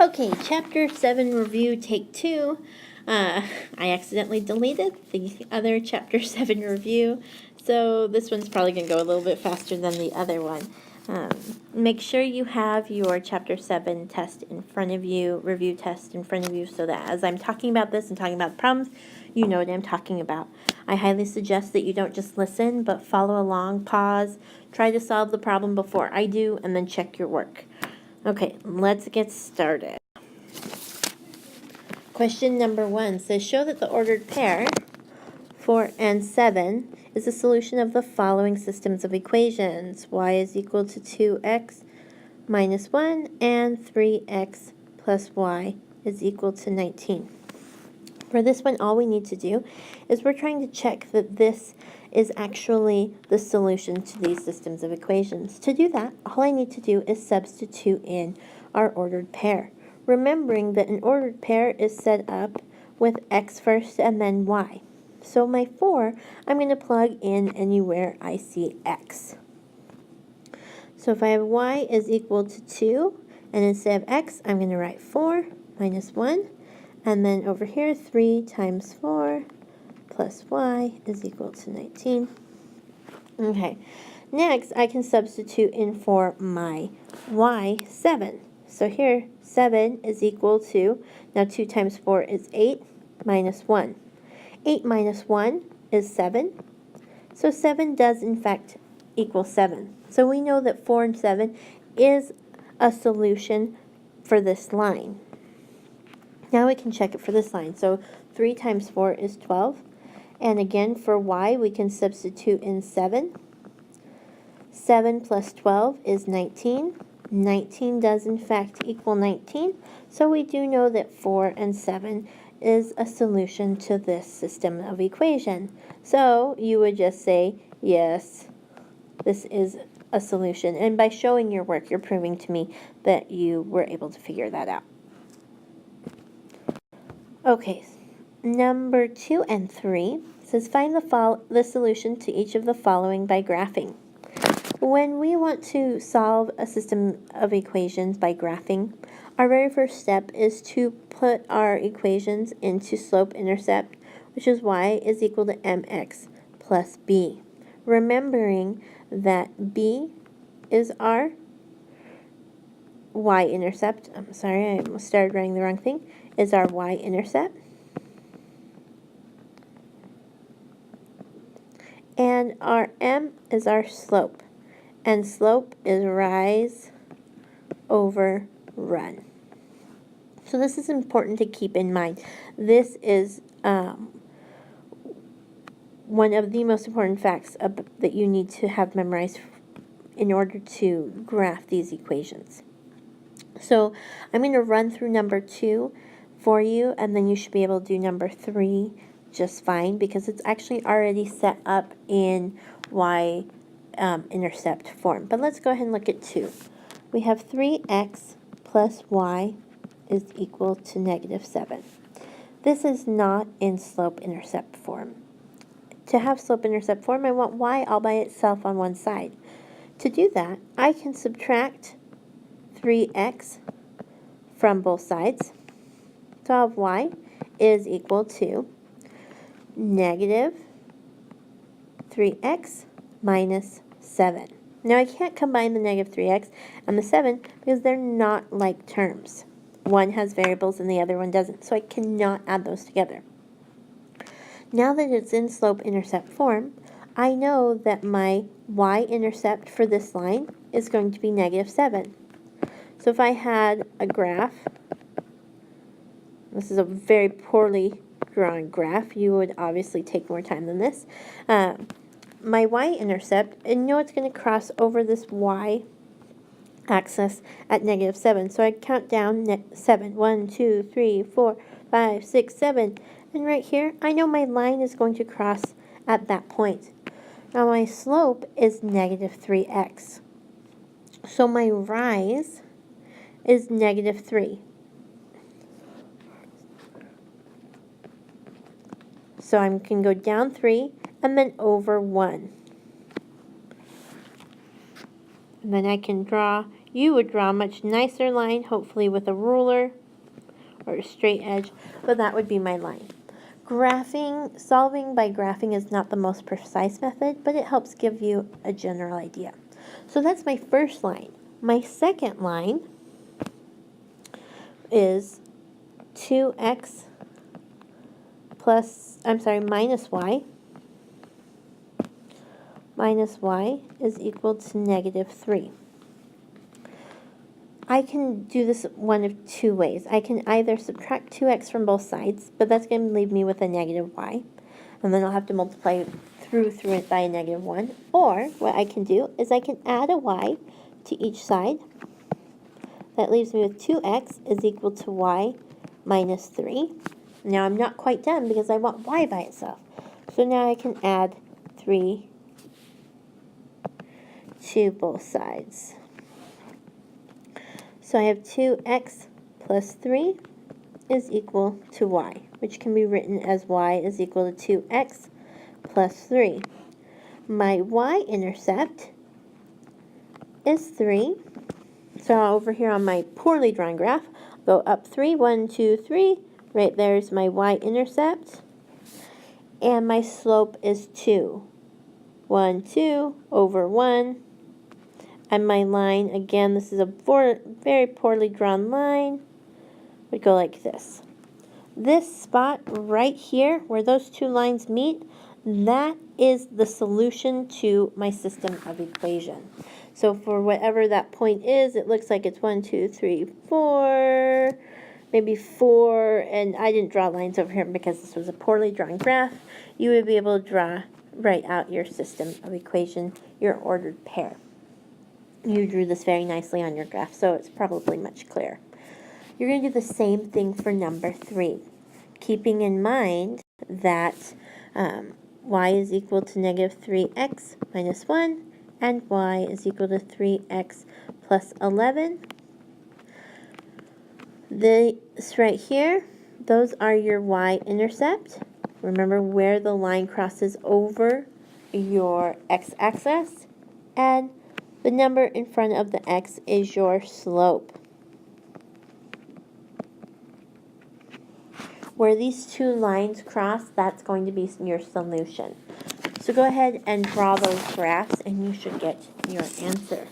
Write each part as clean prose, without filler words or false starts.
Okay, Chapter 7 review, take 2. I accidentally deleted the other Chapter 7 review, so this one's probably going to go a little bit faster than the other one. Make sure you have your Chapter 7 test in front of you, review test in front of you, so that as I'm talking about this and talking about the problems, you know what I'm talking about. I highly suggest that you don't just listen, but follow along, pause, try to solve the problem before I do, and then check your work. Okay, let's get started. Question number 1 says, show that the ordered pair, 4 and 7, is a solution of the following systems of equations. Y is equal to 2x minus 1 and 3x plus y is equal to 19. For this one, all we need to do is we're trying to check that this is actually the solution to these systems of equations. To do that, all I need to do is substitute in our ordered pair, remembering that an ordered pair is set up with x first and then y. So my 4, I'm going to plug in anywhere I see x. So if I have y is equal to 2, and instead of x, I'm going to write 4 minus 1. And then over here, 3 times 4 plus y is equal to 19. Okay, next I can substitute in for my y, 7. So here, 7 is equal to, now 2 times 4 is 8 minus 1. 8 minus 1 is 7. So 7 does in fact equal 7. So we know that 4 and 7 is a solution for this line. Now we can check it for this line. So 3 times 4 is 12. And again, for y, we can substitute in 7. 7 plus 12 is 19. 19 does in fact equal 19. So we do know that 4 and 7 is a solution to this system of equation. So you would just say, yes, this is a solution. And by showing your work, you're proving to me that you were able to figure that out. Okay, number 2 and 3 says find the solution to each of the following by graphing. When we want to solve a system of equations by graphing, our very first step is to put our equations into slope-intercept, which is y is equal to mx plus b. Remembering that b is our y-intercept. I'm sorry, I started writing the wrong thing. Is our y-intercept. And our m is our slope. And slope is rise over run. So this is important to keep in mind. This is one of the most important facts that you need to have memorized in order to graph these equations. So I'm going to run through number 2 for you, and then you should be able to do number 3 just fine because it's actually already set up in y-intercept form. But let's go ahead and look at 2. We have 3x plus y is equal to negative 7. This is not in slope-intercept form. To have slope-intercept form, I want y all by itself on one side. To do that, I can subtract 3x from both sides. So I have y is equal to negative 3x minus 7. Now I can't combine the negative 3x and the 7 because they're not like terms. One has variables and the other one doesn't, so I cannot add those together. Now that it's in slope-intercept form, I know that my y-intercept for this line is going to be negative 7. So if I had a graph, this is a very poorly drawn graph, you would obviously take more time than this. My y-intercept, and you know it's going to cross over this y-axis at negative 7. So I count down 7. 1, 2, 3, 4, 5, 6, 7. And right here, I know my line is going to cross at that point. Now my slope is negative 3x. So my rise is negative 3. So I can go down 3 and then over 1. And then I can draw You would draw a much nicer line, hopefully with a ruler or a straight edge, but that would be my line. Solving by graphing is not the most precise method, but it helps give you a general idea. So that's my first line. My second line is 2x minus y. Minus y is equal to negative 3. I can do this one of two ways. I can either subtract 2x from both sides, but that's going to leave me with a negative y, and then I'll have to multiply through it by a negative 1. Or what I can do is I can add a y to each side. That leaves me with 2x is equal to y minus 3. Now I'm not quite done because I want y by itself. So now I can add 3 to both sides. So I have 2x plus 3 is equal to y, which can be written as y is equal to 2x plus 3. My y-intercept is 3. So over here on my poorly drawn graph, go up 3, 1, 2, 3. Right there's my y-intercept. And my slope is 2. 1, 2 over 1. And my line, again, this is a very poorly drawn line, would go like this. This spot right here, where those two lines meet, that is the solution to my system of equation. So for whatever that point is, it looks like it's 1, 2, 3, 4, maybe 4, and I didn't draw lines over here because this was a poorly drawn graph. You would be able to write out your system of equation, your ordered pair. You drew this very nicely on your graph, so it's probably much clearer. You're going to do the same thing for number 3, keeping in mind that y is equal to negative 3x minus 1, and y is equal to 3x plus 11. This right here, those are your y-intercept. Remember where the line crosses over your x-axis, and the number in front of the x is your slope. Where these two lines cross, that's going to be your solution. So go ahead and draw those graphs and you should get your answer.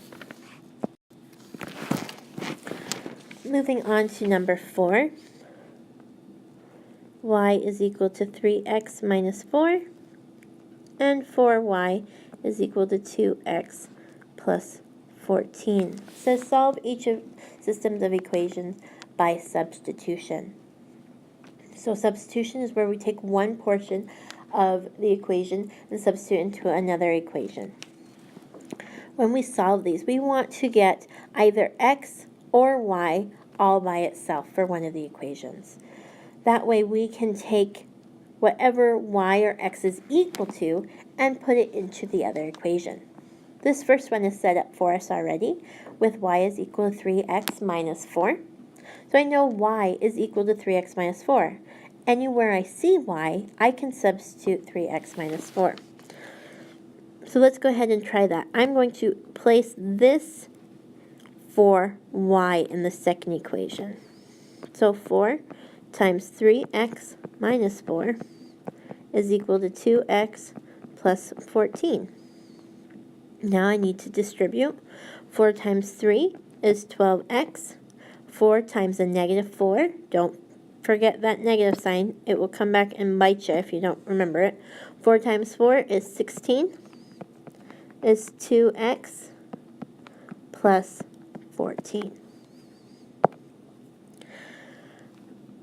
Moving on to number 4. Y is equal to 3x minus 4, and 4y is equal to 2x plus 14. So solve each of systems of equations by substitution. So substitution is where we take one portion of the equation and substitute into another equation. When we solve these, we want to get either x or y all by itself for one of the equations. That way we can take whatever y or x is equal to and put it into the other equation. This first one is set up for us already with y is equal to 3x minus 4. So I know y is equal to 3x minus 4. Anywhere I see y, I can substitute 3x minus 4. So let's go ahead and try that. I'm going to place this for y in the second equation. So 4 times 3x minus 4 is equal to 2x plus 14. Now I need to distribute. 4 times 3 is 12x. 4 times a negative 4. Don't forget that negative sign. It will come back and bite you if you don't remember it. 4 times 4 is 16. Is 2x plus 14.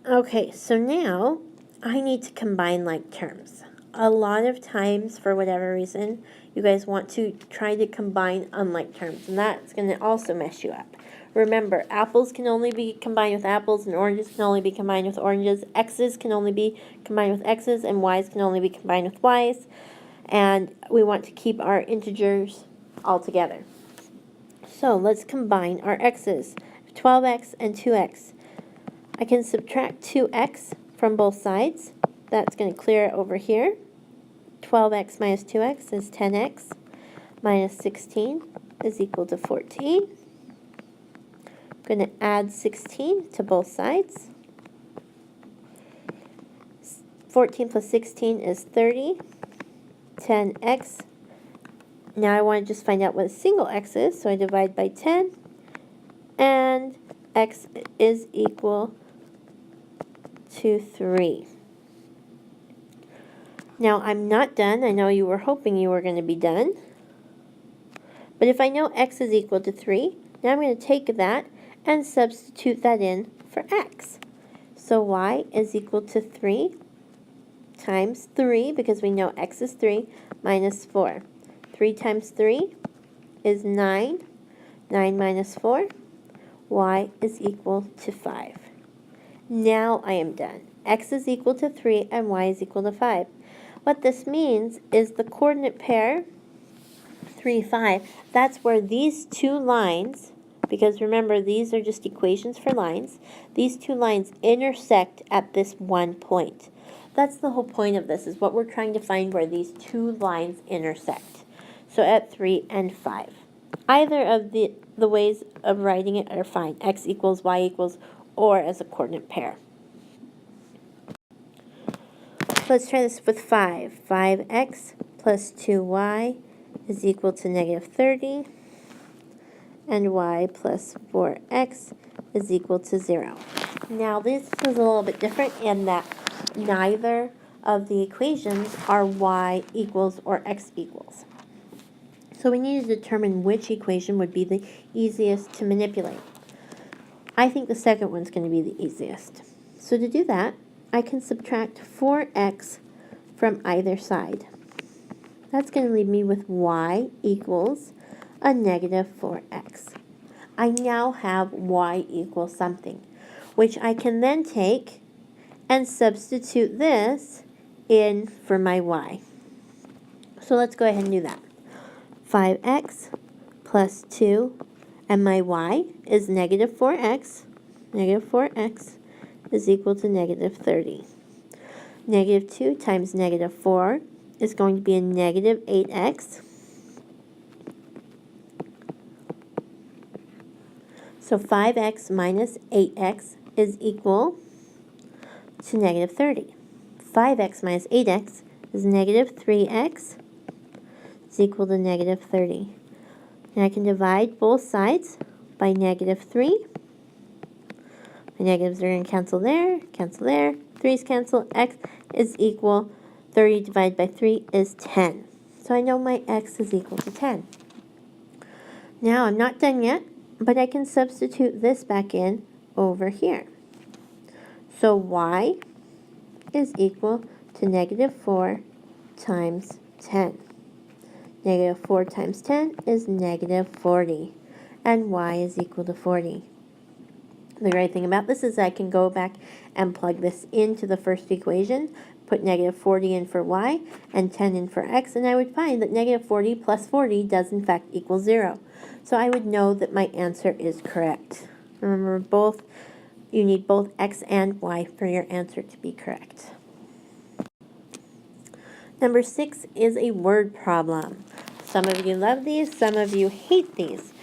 Okay, so now I need to combine like terms. A lot of times, for whatever reason, you guys want to try to combine unlike terms, and that's going to also mess you up. Remember, apples can only be combined with apples, and oranges can only be combined with oranges. X's can only be combined with X's, and Y's can only be combined with Y's. And we want to keep our integers all together. So let's combine our X's, 12x and 2x. I can subtract 2x from both sides. That's going to clear it over here. 12x minus 2x is 10x minus 16 is equal to 14. I'm going to add 16 to both sides. 14 plus 16 is 30. 10x. Now I want to just find out what a single x is, so I divide by 10. And x is equal to 3. Now I'm not done. I know you were hoping you were going to be done. But if I know x is equal to 3, now I'm going to take that and substitute that in for x. So y is equal to 3 times 3, because we know x is 3, minus 4. 3 times 3 is 9. 9 minus 4, y is equal to 5. Now I am done. X is equal to 3 and y is equal to 5. What this means is the coordinate pair, 3, 5, that's where these two lines, because remember these are just equations for lines, these two lines intersect at this one point. That's the whole point of this, is what we're trying to find where these two lines intersect. So at 3 and 5. Either of the ways of writing it are fine. X equals, y equals, or as a coordinate pair. Let's try this with 5. 5x plus 2y is equal to negative 30. And y plus 4x is equal to 0. Now this is a little bit different in that neither of the equations are y equals or x equals. So we need to determine which equation would be the easiest to manipulate. I think the second one's going to be the easiest. So to do that, I can subtract 4x from either side. That's going to leave me with y equals a negative 4x. I now have y equals something, which I can then take and substitute this in for my y. So let's go ahead and do that. 5x plus 2, and my y is negative 4x. Negative 4x is equal to negative 30. Negative 2 times negative 4 is going to be a negative 8x. So 5x minus 8x is equal to negative 30. 5x minus 8x is negative 3x. It's equal to negative 30. And I can divide both sides by negative 3. My negatives are going to cancel there, 3's cancel. X is equal, 30 divided by 3 is 10. So I know my x is equal to 10. Now I'm not done yet, but I can substitute this back in over here. So y is equal to negative 4 times 10. Negative 4 times 10 is negative 40. And y is equal to 40. The great thing about this is I can go back and plug this into the first equation, put negative 40 in for y, and 10 in for x, and I would find that negative 40 plus 40 does in fact equal 0. So I would know that my answer is correct. Remember, you need both x and y for your answer to be correct. Number 6 is a word problem. Some of you love these, some of you hate these.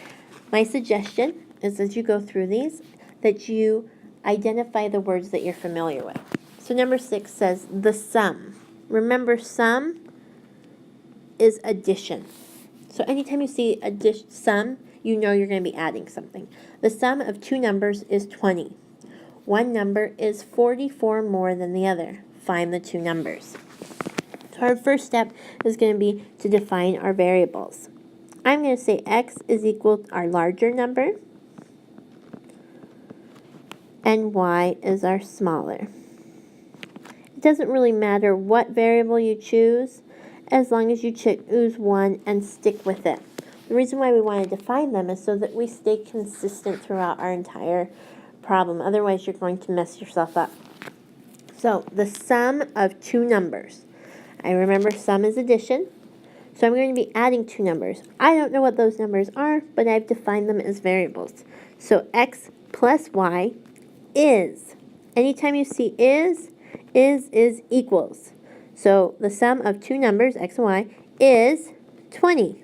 My suggestion is as you go through these, that you identify the words that you're familiar with. So number 6 says the sum. Remember, sum is addition. So anytime you see sum, you know you're going to be adding something. The sum of two numbers is 20. One number is 44 more than the other. Find the two numbers. So our first step is going to be to define our variables. I'm going to say x is equal to our larger number, and y is our smaller. It doesn't really matter what variable you choose, as long as you choose one and stick with it. The reason why we want to define them is so that we stay consistent throughout our entire problem. Otherwise, you're going to mess yourself up. So the sum of two numbers. I remember sum is addition, so I'm going to be adding two numbers. I don't know what those numbers are, but I've defined them as variables. So x plus y is. Anytime you see is equals. So the sum of two numbers, x and y, is 20.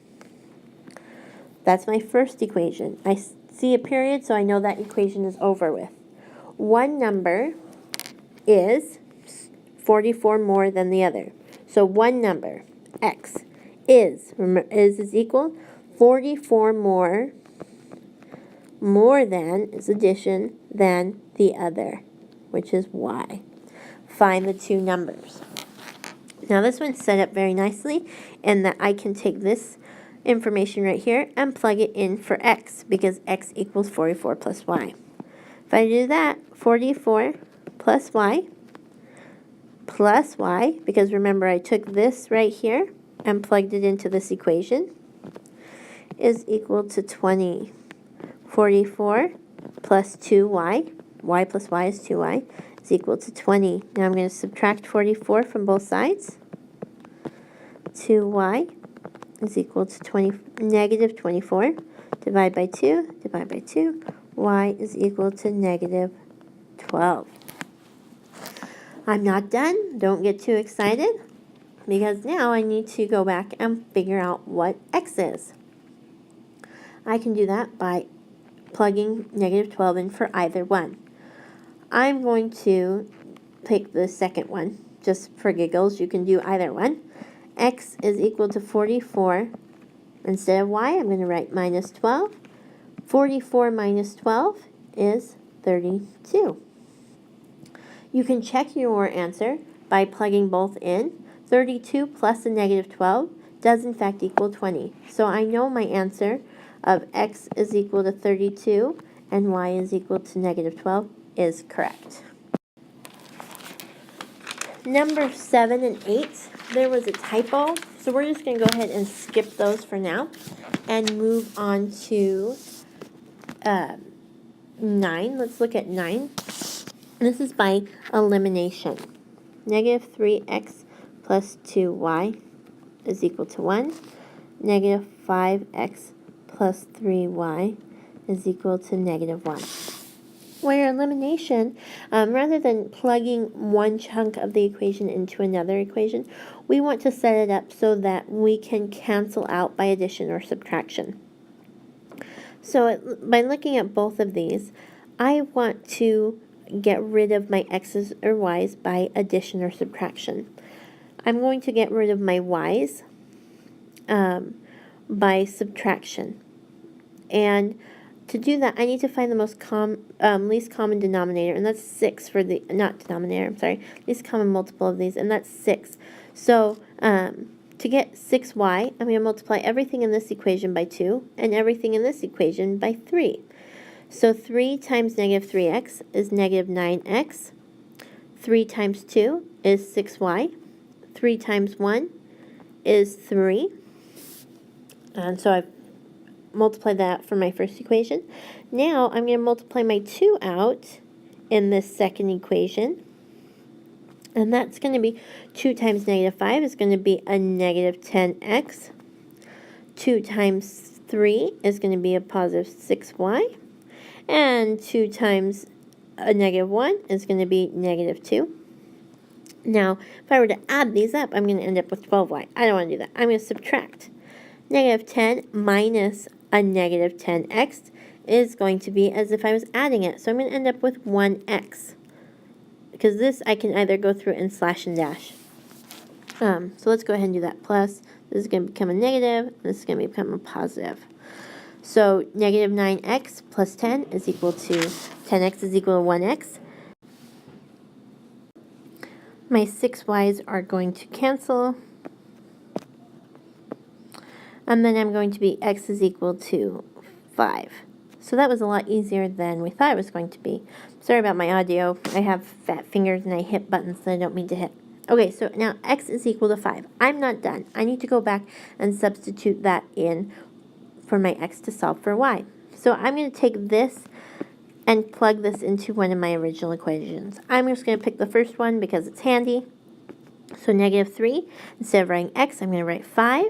That's my first equation. I see a period, so I know that equation is over with. One number is 44 more than the other. So one number, x, is, remember, is equal 44 more than is addition than the other, which is y. Find the two numbers. Now this one's set up very nicely in that I can take this information right here and plug it in for x, because x equals 44 plus y. If I do that, 44 plus y, because remember I took this right here and plugged it into this equation, is equal to 20. 44 plus 2y, y plus y is 2y, is equal to 20. Now I'm going to subtract 44 from both sides. 2y is equal to negative 24. Divide by 2, divide by 2. Y is equal to negative 12. I'm not done. Don't get too excited, because now I need to go back and figure out what x is. I can do that by plugging negative 12 in for either one. I'm going to take the second one, just for giggles. You can do either one. X is equal to 44. Instead of y, I'm going to write minus 12. 44 minus 12 is 32. You can check your answer by plugging both in. 32 plus a negative 12 does in fact equal 20. So I know my answer of x is equal to 32 and y is equal to negative 12 is correct. Number 7 and 8, there was a typo, so we're just going to go ahead and skip those for now and move on to 9. Let's look at 9. This is by elimination. Negative 3x plus 2y is equal to 1. Negative 5x plus 3y is equal to negative 1. Where elimination, rather than plugging one chunk of the equation into another equation, we want to set it up so that we can cancel out by addition or subtraction. So by looking at both of these, I want to get rid of my x's or y's by addition or subtraction. I'm going to get rid of my y's by subtraction. And to do that, I need to find the least common denominator, and that's 6 for the, not denominator, I'm sorry, least common multiple of these, and that's 6. So to get 6y, I'm going to multiply everything in this equation by 2, and everything in this equation by 3. So 3 times negative 3x is negative 9x. 3 times 2 is 6y. 3 times 1 is 3. And so I've multiplied that for my first equation. Now I'm going to multiply my 2 out in this second equation. And that's going to be 2 times negative 5 is going to be a negative 10x. 2 times 3 is going to be a positive 6y. And 2 times a negative 1 is going to be negative 2. Now, if I were to add these up, I'm going to end up with 12y. I don't want to do that. I'm going to subtract. Negative 10 minus a negative 10x is going to be as if I was adding it. So I'm going to end up with 1x. Because this, I can either go through and slash and dash. So let's go ahead and do that. Plus, this is going to become a negative, and this is going to become a positive. So negative 9x plus 10 is equal to, 10x is equal to 1x. My 6y's are going to cancel. And then I'm going to be x is equal to 5. So that was a lot easier than we thought it was going to be. Sorry about my audio. I have fat fingers and I hit buttons that I don't mean to hit. Okay, so now x is equal to 5. I'm not done. I need to go back and substitute that in for my x to solve for y. So I'm going to take this and plug this into one of my original equations. I'm just going to pick the first one because it's handy. So negative 3, instead of writing x, I'm going to write 5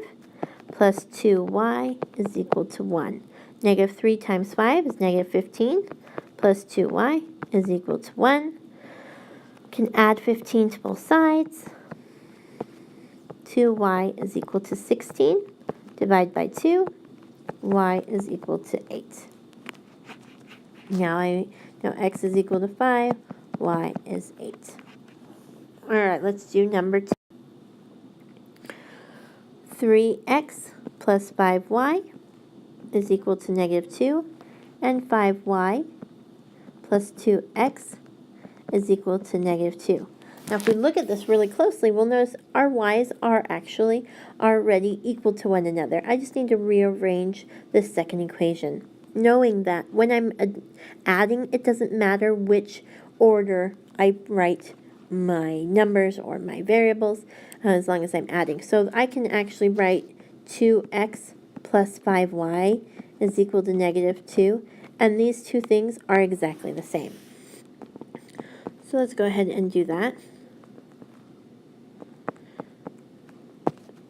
plus 2y is equal to 1. Negative 3 times 5 is negative 15 plus 2y is equal to 1. Can add 15 to both sides. 2y is equal to 16. Divide by 2. Y is equal to 8. Now I know x is equal to 5, y is 8. All right, let's do number 2. 3x plus 5y is equal to negative 2, and 5y plus 2x is equal to negative 2. Now if we look at this really closely, we'll notice our y's are actually already equal to one another. I just need to rearrange this second equation, knowing that when I'm adding, it doesn't matter which order I write my numbers or my variables, as long as I'm adding. So I can actually write 2x plus 5y is equal to negative 2, and these two things are exactly the same. So let's go ahead and do that.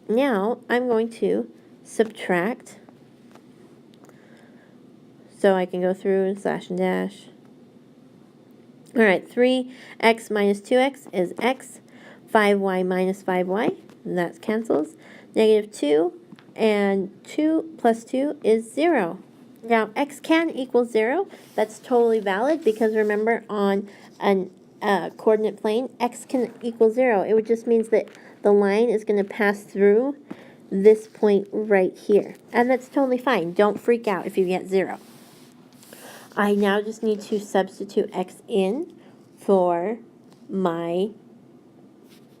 Now I'm going to subtract. So I can go through slash and dash. All right, 3x minus 2x is x. 5y minus 5y, and that cancels. Negative 2, and 2 plus 2 is 0. Now, x can equal 0. That's totally valid because remember on a coordinate plane, x can equal 0. It would just means that the line is going to pass through this point right here. And that's totally fine. Don't freak out if you get 0. I now just need to substitute x in for my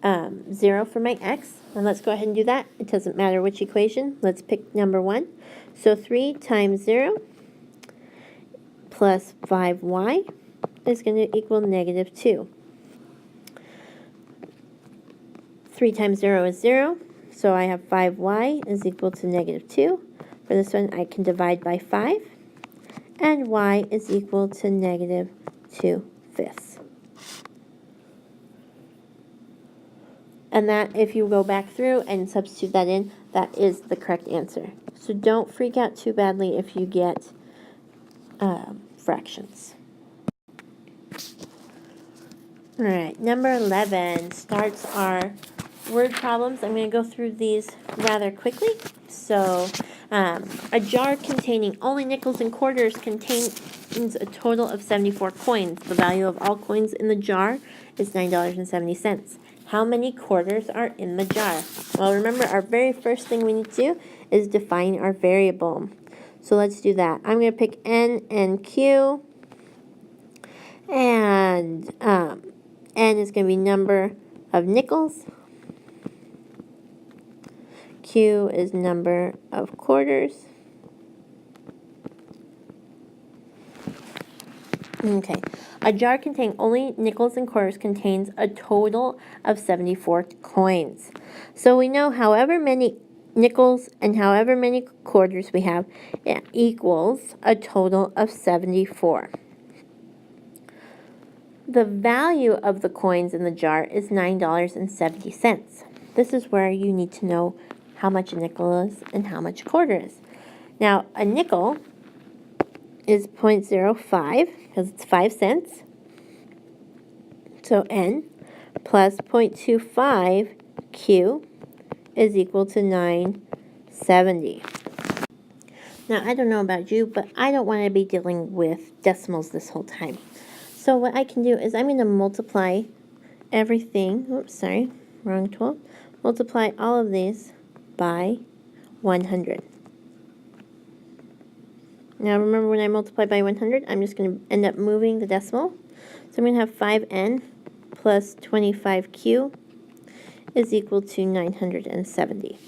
0 for my x. And let's go ahead and do that. It doesn't matter which equation. Let's pick number 1. So 3 times 0 plus 5y is going to equal negative 2. 3 times 0 is 0. So I have 5y is equal to negative 2. For this one, I can divide by 5. And y is equal to negative 2/5. And that, if you go back through and substitute that in, that is the correct answer. So don't freak out too badly if you get fractions. All right, number 11 starts our word problems. I'm going to go through these rather quickly. So a jar containing only nickels and quarters contains a total of 74 coins. The value of all coins in the jar is $9.70. How many quarters are in the jar? Well, remember, our very first thing we need to do is define our variable. So let's do that. I'm going to pick N and Q. And N is going to be number of nickels. Q is number of quarters. Okay, a jar containing only nickels and quarters contains a total of 74 coins. So we know however many nickels and however many quarters we have, it equals a total of 74. The value of the coins in the jar is $9.70. This is where you need to know how much a nickel is and how much a quarter is. Now, a nickel is 0.05 because it's 5 cents. So N plus 0.25 Q is equal to 970. Now, I don't know about you, but I don't want to be dealing with decimals this whole time. So what I can do is I'm going to multiply everything. Oops, sorry, wrong tool. Multiply all of these by 100. Now remember, when I multiply by 100, I'm just going to end up moving the decimal. So I'm going to have 5n plus 25q is equal to 970.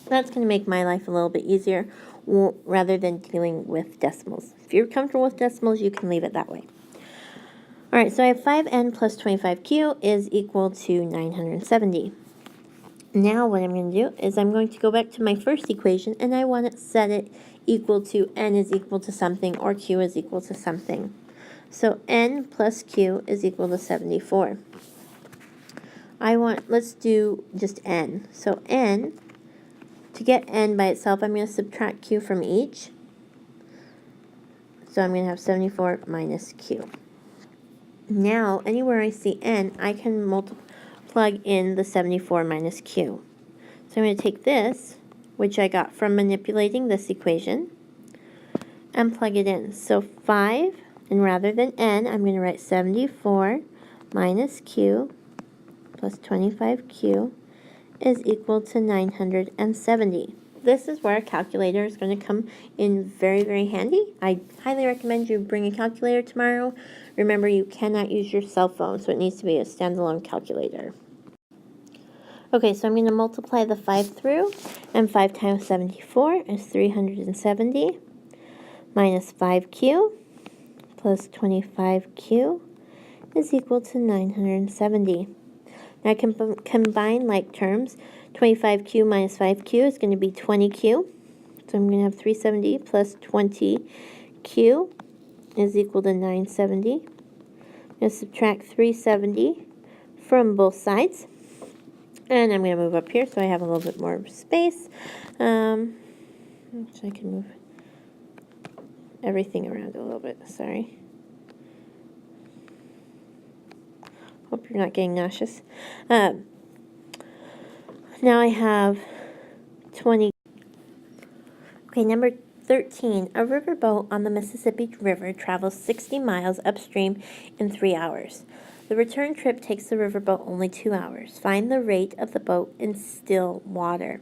That's going to make my life a little bit easier rather than dealing with decimals. If you're comfortable with decimals, you can leave it that way. All right, so I have 5n plus 25q is equal to 970. Now what I'm going to do is I'm going to go back to my first equation, and I want to set it equal to n is equal to something or q is equal to something. So n plus q is equal to 74. Let's do just n. So n, to get n by itself, I'm going to subtract q from each. So I'm going to have 74 minus q. Now, anywhere I see n, I can plug in the 74 minus q. So I'm going to take this, which I got from manipulating this equation, and plug it in. So 5, and rather than n, I'm going to write 74 minus q plus 25q is equal to 970. This is where a calculator is going to come in very, very handy. I highly recommend you bring a calculator tomorrow. Remember, you cannot use your cell phone, so it needs to be a standalone calculator. Okay, so I'm going to multiply the 5 through, and 5 times 74 is 370, minus 5q plus 25q is equal to 970. Now I can combine like terms. 25q minus 5q is going to be 20q. So I'm going to have 370 plus 20q is equal to 970. I'm going to subtract 370 from both sides. And I'm going to move up here so I have a little bit more space. So I can move everything around a little bit. Sorry. Hope you're not getting nauseous. Now I have 20. Okay, number 13. A riverboat on the Mississippi River travels 60 miles upstream in 3 hours. The return trip takes the riverboat only 2 hours. Find the rate of the boat in still water.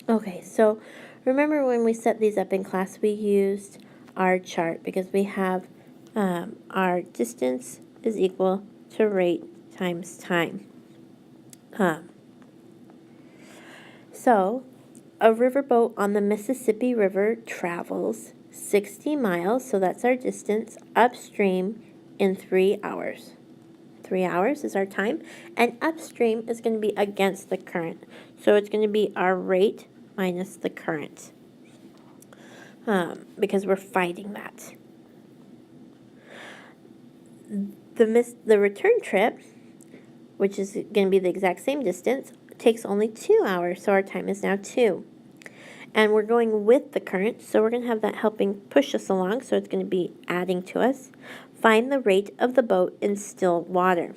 Okay, so remember when we set these up in class, we used our chart because we have our distance is equal to rate times time. So, a riverboat on the Mississippi River travels 60 miles, so that's our distance, upstream in 3 hours. 3 hours is our time, and upstream is going to be against the current. So it's going to be our rate minus the current, because we're fighting that. The return trip, which is going to be the exact same distance, takes only 2 hours, so our time is now 2. And we're going with the current, so we're going to have that helping push us along, so it's going to be adding to us. Find the rate of the boat in still water.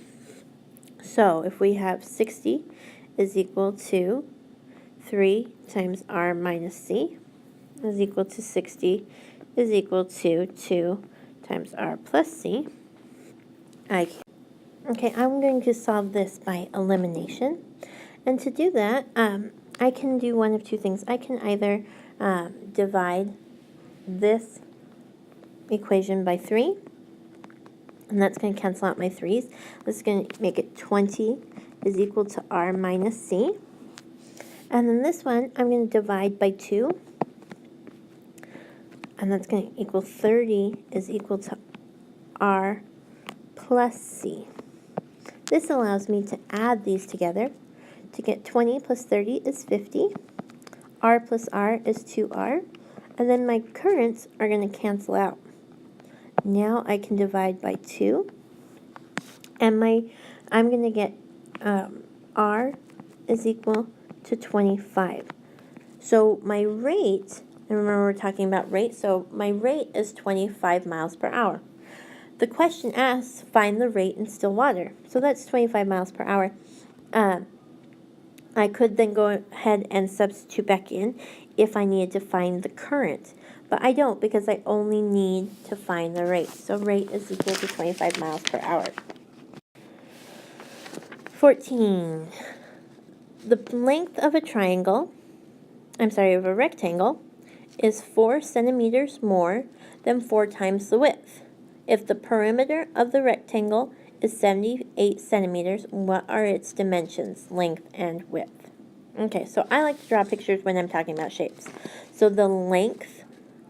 So if we have 60 is equal to 3 times r minus c is equal to 60 is equal to 2 times r plus c. Okay, I'm going to solve this by elimination. And to do that, I can do one of two things. I can either divide this equation by 3, and that's going to cancel out my 3's. This is going to make it 20 is equal to r minus c. And then this one, I'm going to divide by 2, and that's going to equal 30 is equal to r plus c. This allows me to add these together. To get 20 plus 30 is 50. R plus R is 2R. And then my currents are going to cancel out. Now I can divide by 2. And I'm going to get R is equal to 25. So my rate, and remember we're talking about rate, so my rate is 25 miles per hour. The question asks, find the rate in still water. So that's 25 miles per hour. I could then go ahead and substitute back in if I needed to find the current. But I don't because I only need to find the rate. So rate is equal to 25 miles per hour. 14. The length of a rectangle is 4 centimeters more than 4 times the width. If the perimeter of the rectangle is 78 centimeters, what are its dimensions, length and width? Okay, so I like to draw pictures when I'm talking about shapes. So the length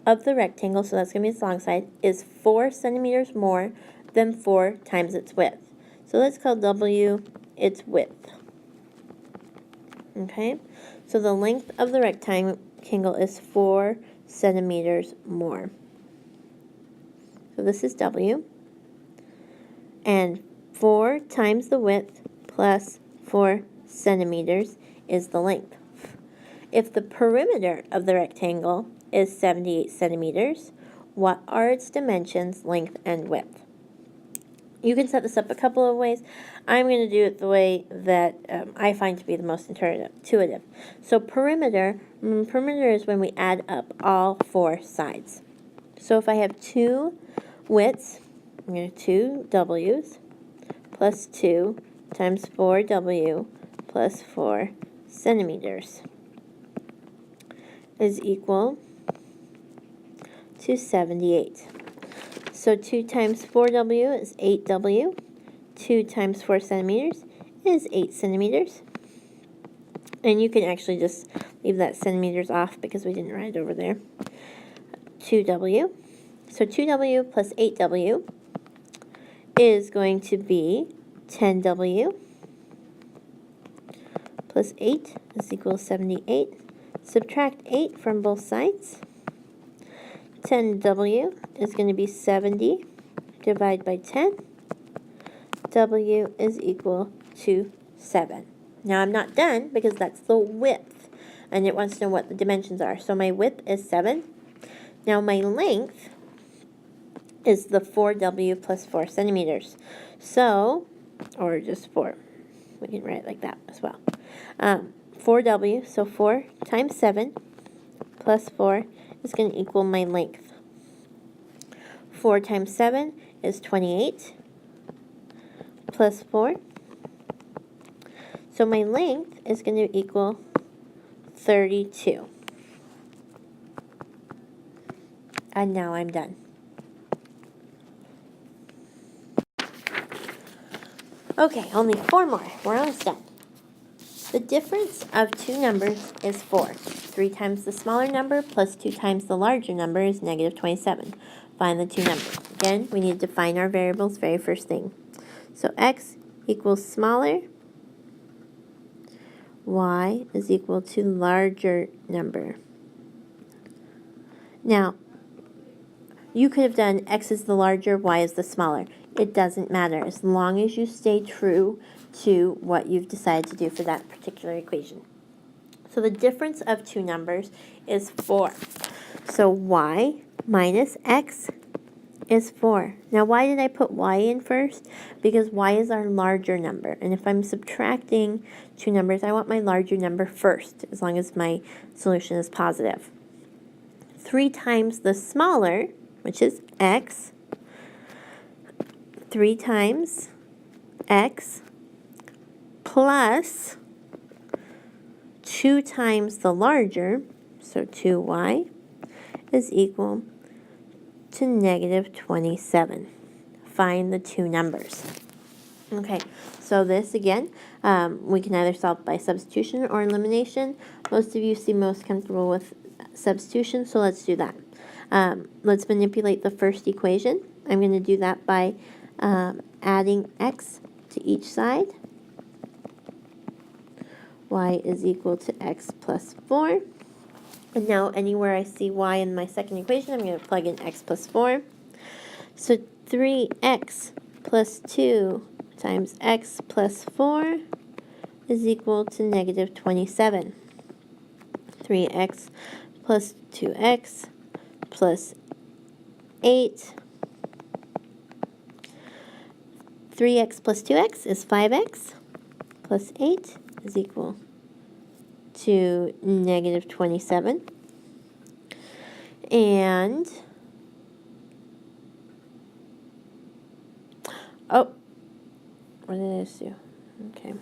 of the rectangle, so that's going to be its long side, is 4 centimeters more than 4 times its width. So let's call W its width. Okay, so the length of the rectangle is 4 centimeters more. So this is W. And 4 times the width plus 4 centimeters is the length. If the perimeter of the rectangle is 78 centimeters, what are its dimensions, length, and width? You can set this up a couple of ways. I'm going to do it the way that I find to be the most intuitive. So perimeter is when we add up all 4 sides. So if I have two widths, I'm going to 2 W's plus 2 times 4W plus 4 centimeters is equal to 78. So 2 times 4W is 8W. 2 times 4 centimeters is 8 centimeters. And you can actually just leave that centimeters off because we didn't write it over there. 2W. So 2W plus 8W is going to be 10W plus 8 is equal to 78. Subtract 8 from both sides. 10W is going to be 70 divided by 10. W is equal to 7. Now I'm not done because that's the width, and it wants to know what the dimensions are. So my width is 7. Now my length is the 4W plus 4 centimeters. So, or just 4. We can write it like that as well. 4W, so 4 times 7 plus 4 is going to equal my length. 4 times 7 is 28 plus 4. So my length is going to equal 32. And now I'm done. Okay, only 4 more. We're almost done. The difference of two numbers is 4. 3 times the smaller number plus 2 times the larger number is negative 27. Find the two numbers. Again, we need to define our variables very first thing. So x equals smaller, y is equal to larger number. Now, you could have done x is the larger, y is the smaller. It doesn't matter as long as you stay true to what you've decided to do for that particular equation. So the difference of two numbers is 4. So y minus x is 4. Now why did I put y in first? Because y is our larger number. And if I'm subtracting two numbers, I want my larger number first, as long as my solution is positive. 3 times the smaller, which is x, 3 times x plus 2 times the larger, so 2y, is equal to negative 27. Find the two numbers. Okay, so this again, we can either solve by substitution or elimination. Most of you seem most comfortable with substitution, so let's do that. Let's manipulate the first equation. I'm going to do that by adding x to each side. Y is equal to x plus 4. And now anywhere I see y in my second equation, I'm going to plug in x plus 4. So 3x plus 2 times x plus 4 is equal to negative 27. 3x plus 2x plus 8. 3x plus 2x is 5x plus 8 is equal to negative 27. And, oh, what did I just do? Okay,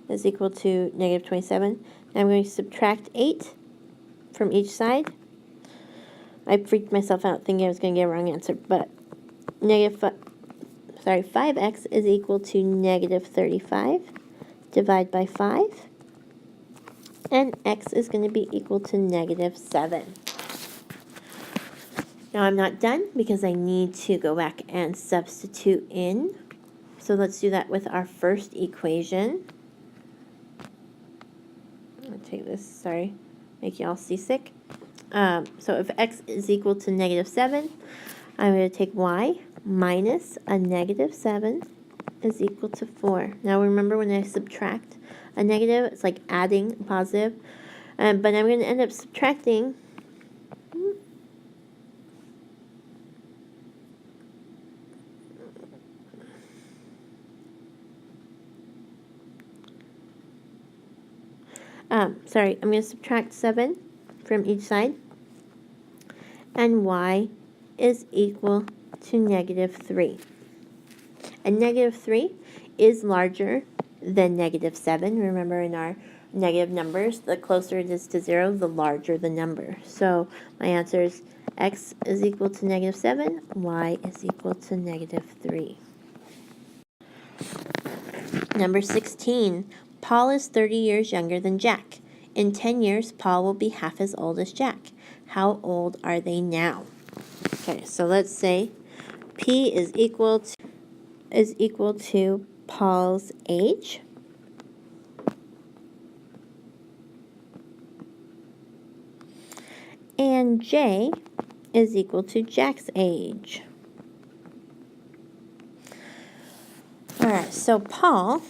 is equal to negative 27. Now I'm going to subtract 8 from each side. I freaked myself out thinking I was going to get a wrong answer, but 5x is equal to negative 35. Divide by 5. And x is going to be equal to negative 7. Now I'm not done because I need to go back and substitute in. So let's do that with our first equation. I'll take this, sorry, make you all seasick. So if x is equal to negative 7, I'm going to take y minus a negative 7 is equal to 4. Now remember, when I subtract a negative, it's like adding a positive. But I'm going to end up subtracting I'm going to subtract 7 from each side. And y is equal to negative 3. And negative 3 is larger than negative 7. Remember, in our negative numbers, the closer it is to 0, the larger the number. So my answer is x is equal to negative 7, y is equal to negative 3. Number 16, Paul is 30 years younger than Jack. In 10 years, Paul will be half as old as Jack. How old are they now? Okay, so let's say P is equal to Paul's age. And J is equal to Jack's age. Alright, so Paul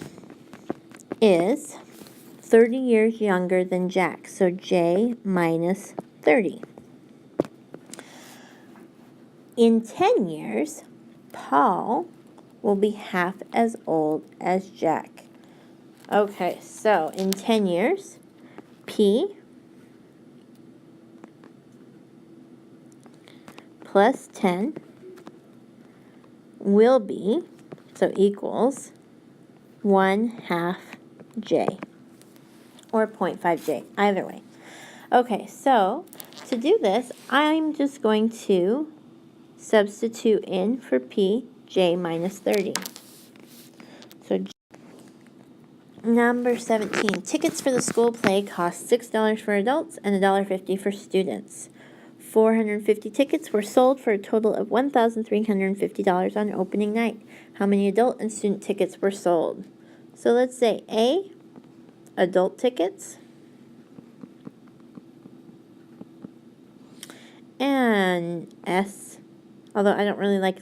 is 30 years younger than Jack, so J minus 30. In 10 years, Paul will be half as old as Jack. Okay, so in 10 years, P plus 10 will be, so equals, 1/2 J, or 0.5J, either way. Okay, so to do this, I'm just going to substitute in for P, J minus 30. So number 17, tickets for the school play cost $6 for adults and $1.50 for students. 450 tickets were sold for a total of $1,350 on opening night. How many adult and student tickets were sold? So let's say A, adult tickets, and S, although I don't really like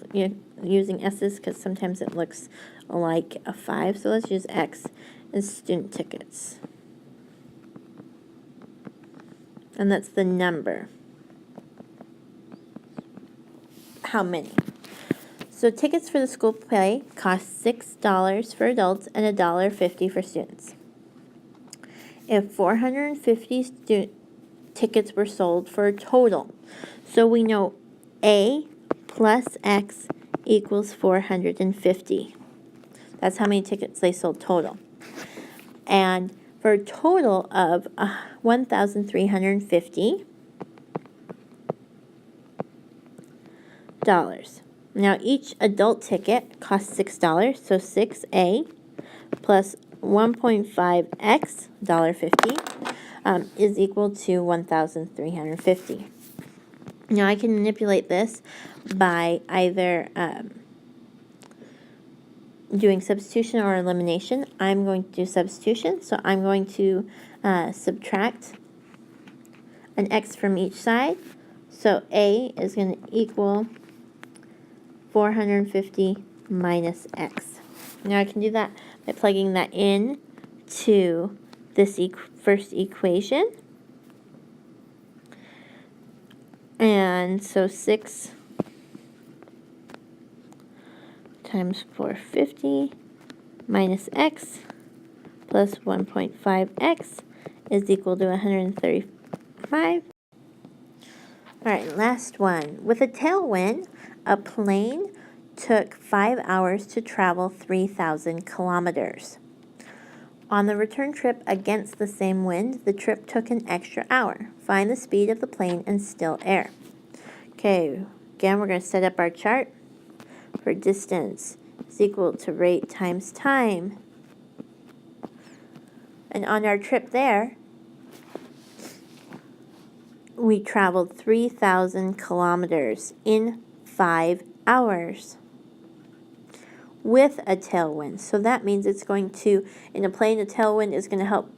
using S's because sometimes it looks like a 5, so let's use X as student tickets. And that's the number. How many? So tickets for the school play cost $6 for adults and $1.50 for students. If 450 tickets were sold for a total, so we know A plus X equals 450. That's how many tickets they sold total. And for a total of $1,350. Now each adult ticket costs $6, so 6A plus 1.5x, $1.50, is equal to 1,350. Now I can manipulate this by either doing substitution or elimination. I'm going to do substitution, so I'm going to subtract an x from each side. So A is going to equal 450 minus x. Now I can do that by plugging that in to this first equation. And so 6 times 450 minus x plus 1.5x is equal to 135. All right, last one. With a tailwind, a plane took 5 hours to travel 3,000 kilometers. On the return trip against the same wind, the trip took an extra hour. Find the speed of the plane in still air. Okay, again, we're going to set up our chart for distance is equal to rate times time. And on our trip there, we traveled 3,000 kilometers in 5 hours with a tailwind. So that means it's going to, in a plane, a tailwind is going to help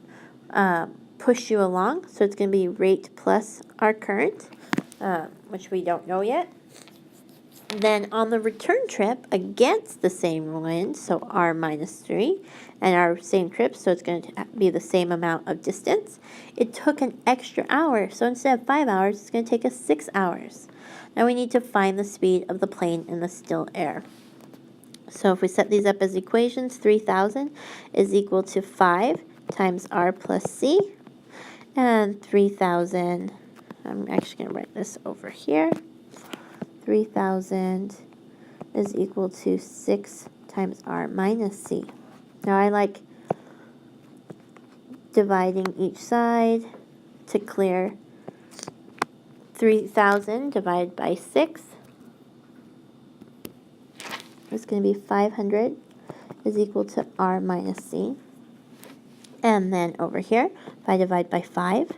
push you along. So it's going to be rate plus our current, which we don't know yet. Then on the return trip against the same wind, so r minus 3, and our same trip, so it's going to be the same amount of distance, it took an extra hour. So instead of 5 hours, it's going to take us 6 hours. Now we need to find the speed of the plane in the still air. So if we set these up as equations, 3,000 is equal to 5 times r plus c, and 3,000, I'm actually going to write this over here. 3,000 is equal to 6 times r minus c. Now I like dividing each side to clear 3,000 divided by 6. It's going to be 500 is equal to r minus c. And then over here, if I divide by 5,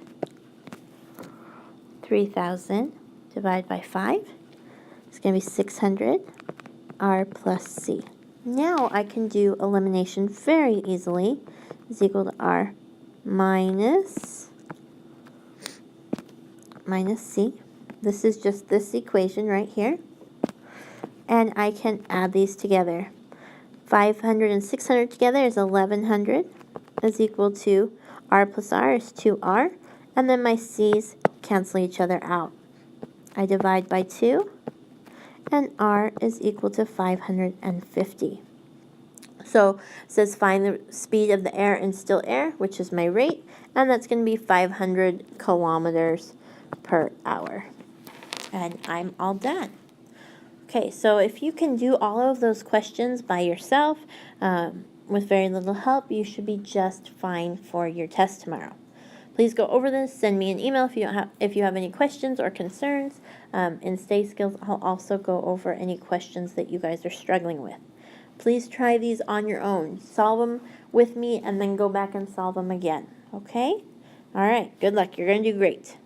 3,000 divided by 5, it's going to be 600 r plus c. Now I can do elimination very easily. Is equal to r minus c. This is just this equation right here. And I can add these together. 500 and 600 together is 1,100 is equal to r plus r is 2r. And then my c's cancel each other out. I divide by 2. And r is equal to 550. So it says find the speed of the air in still air, which is my rate, and that's going to be 500 kilometers per hour. And I'm all done. Okay, so if you can do all of those questions by yourself with very little help, you should be just fine for your test tomorrow. Please go over this. Send me an email if you have any questions or concerns. In Stay Skills, I'll also go over any questions that you guys are struggling with. Please try these on your own. Solve them with me and then go back and solve them again. Okay? All right. Good luck. You're going to do great.